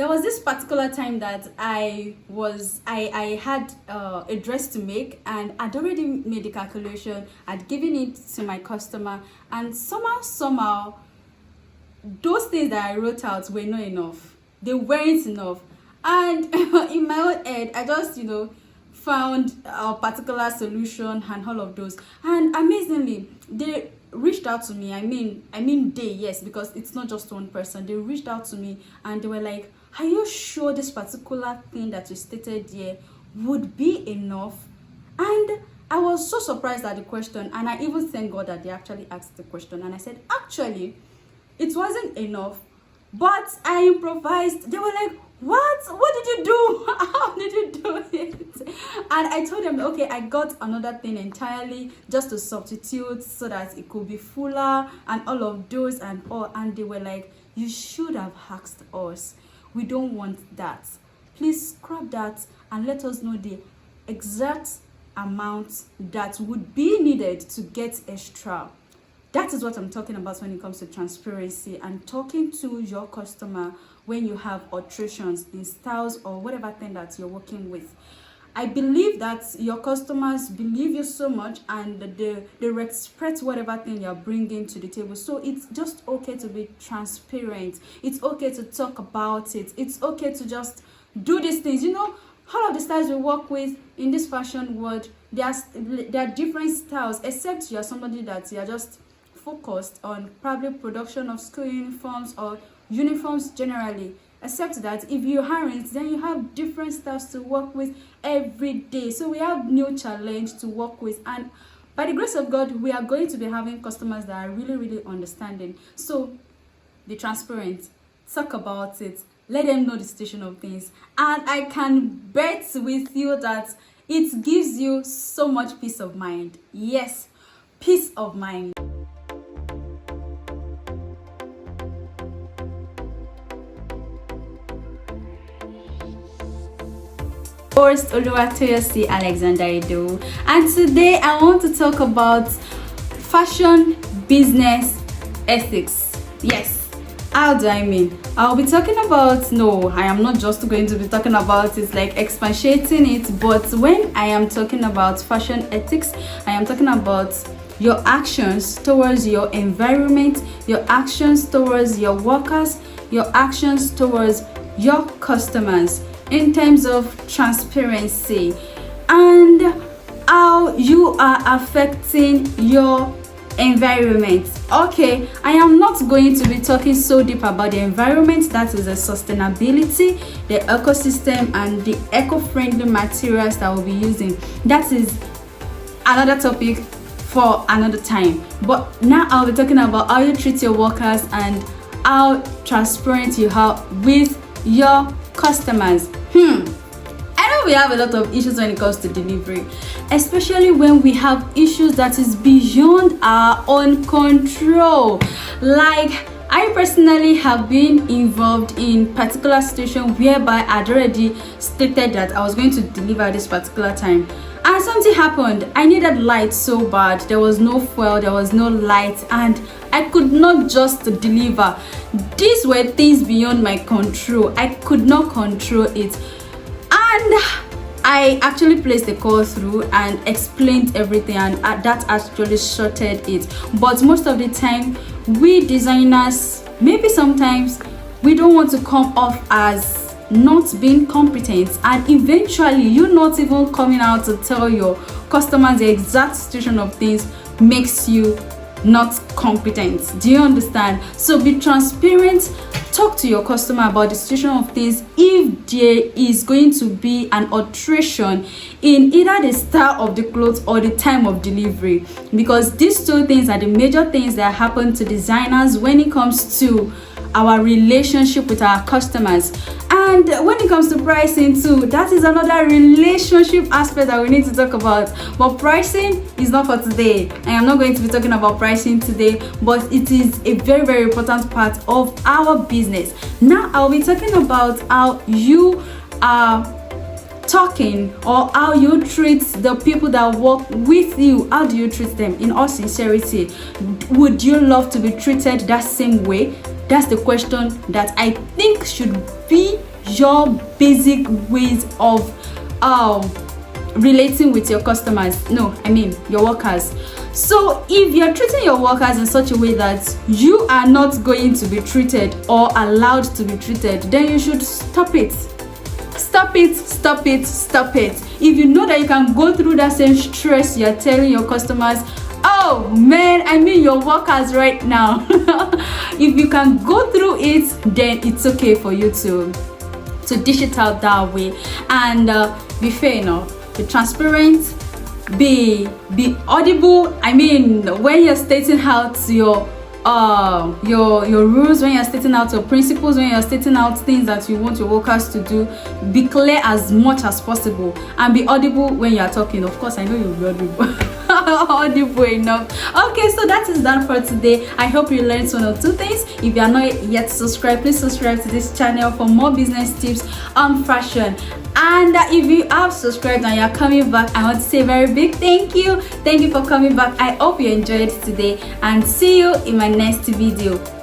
There was this particular time that I had a dress to make, and I'd already made the calculation. I'd given it to my customer, and somehow those things that I wrote out were not enough. They weren't enough. And in my own head, I just, found a particular solution and all of those. And amazingly, they reached out to me. I mean they, yes, because it's not just one person. They reached out to me and they were like, are you sure this particular thing that you stated here would be enough? And I was so surprised at the question, and I even thank God that they actually asked the question. And I said, actually, it wasn't enough, but I improvised. They were like, what did you do? How did you do it? And I told them, okay, I got another thing entirely just to substitute so that it could be fuller and all of those and all. And they were like, you should have asked us. We don't want that. Please scrap that and let us know the exact amount that would be needed to get extra. That is what I'm talking about when it comes to transparency and talking to your customer when you have alterations in styles or whatever thing that you're working with. I believe that your customers believe you so much, and they respect whatever thing you're bringing to the table. So it's just okay to be transparent. It's okay to talk about it. It's okay to just do these things. All of the styles we work with in this fashion world, there are different styles, except you're somebody that you're just focused on probably production of school uniforms or uniforms generally. Except that if you aren't, then you have different styles to work with every day. So we have new challenge to work with, and by the grace of God, we are going to be having customers that are really, really understanding. So be transparent, talk about it, let them know the situation of things, and I can bet with you that it gives you so much peace of mind. Yes, peace of mind. Host Oluwatoyosi Alexander Edo, and today I want to talk about fashion business ethics. Yes, how do I mean? I'll be talking about, no, I am not just going to be talking about it like expatiating it, but when I am talking about fashion ethics, I am talking about your actions towards your environment, your actions towards your workers, your actions towards your customers, in terms of transparency, and how you are affecting your environment. Okay, I am not going to be talking so deep about the environment. That is the sustainability, the ecosystem, and the eco-friendly materials that we'll be using. That is another topic for another time. But now I'll be talking about how you treat your workers and how transparent you are with your customers. I know we have a lot of issues when it comes to delivery, especially when we have issues that is beyond our own control. Like, I personally have been involved in particular situation whereby I'd already stated that I was going to deliver this particular time, and something happened. I needed light so bad. There was no fuel, there was no light, and I could not just deliver. These were things beyond my control. I could not control it, and I actually placed the call through and explained everything, and that actually sorted it. But most of the time, we designers, maybe sometimes, we don't want to come off as not being competent, and eventually you not even coming out to tell your customers the exact situation of things makes you not competent. Do you understand? So be transparent. Talk to your customer about the situation of things. If there is going to be an alteration in either the style of the clothes or the time of delivery, because these two things are the major things that happen to designers when it comes to our relationship with our customers. And when it comes to pricing too, that is another relationship aspect that we need to talk about. But pricing is not for today. I am not going to be talking about pricing today, but it is a very, very important part of our business. Now I'll be talking about how you are talking, or how you treat the people that work with you. How do you treat them? In all sincerity, would you love to be treated that same way? That's the question that I think should be your basic ways of relating with your customers. No, I mean your workers. So if you're treating your workers in such a way that you are not going to be treated or allowed to be treated, then you should stop it. Stop it, stop it, stop it. If you know that you can go through that same stress you're telling your customers, oh man, I mean your workers right now. If you can go through it, then it's okay for you to dish it out that way. And be fair enough, be transparent, be audible. I mean, when you're stating out your rules, when you're stating out your principles, when you're stating out things that you want your workers to do, be clear as much as possible, and be audible when you're talking. Of course, I know you'll be audible. Audible enough. Okay, so that is done for today. I hope you learned one or two things. If you are not yet subscribed, please subscribe to this channel for more business tips on fashion. And if you have subscribed and you're coming back, I want to say a very big thank you. Thank you for coming back. I hope you enjoyed today, and see you in my next video.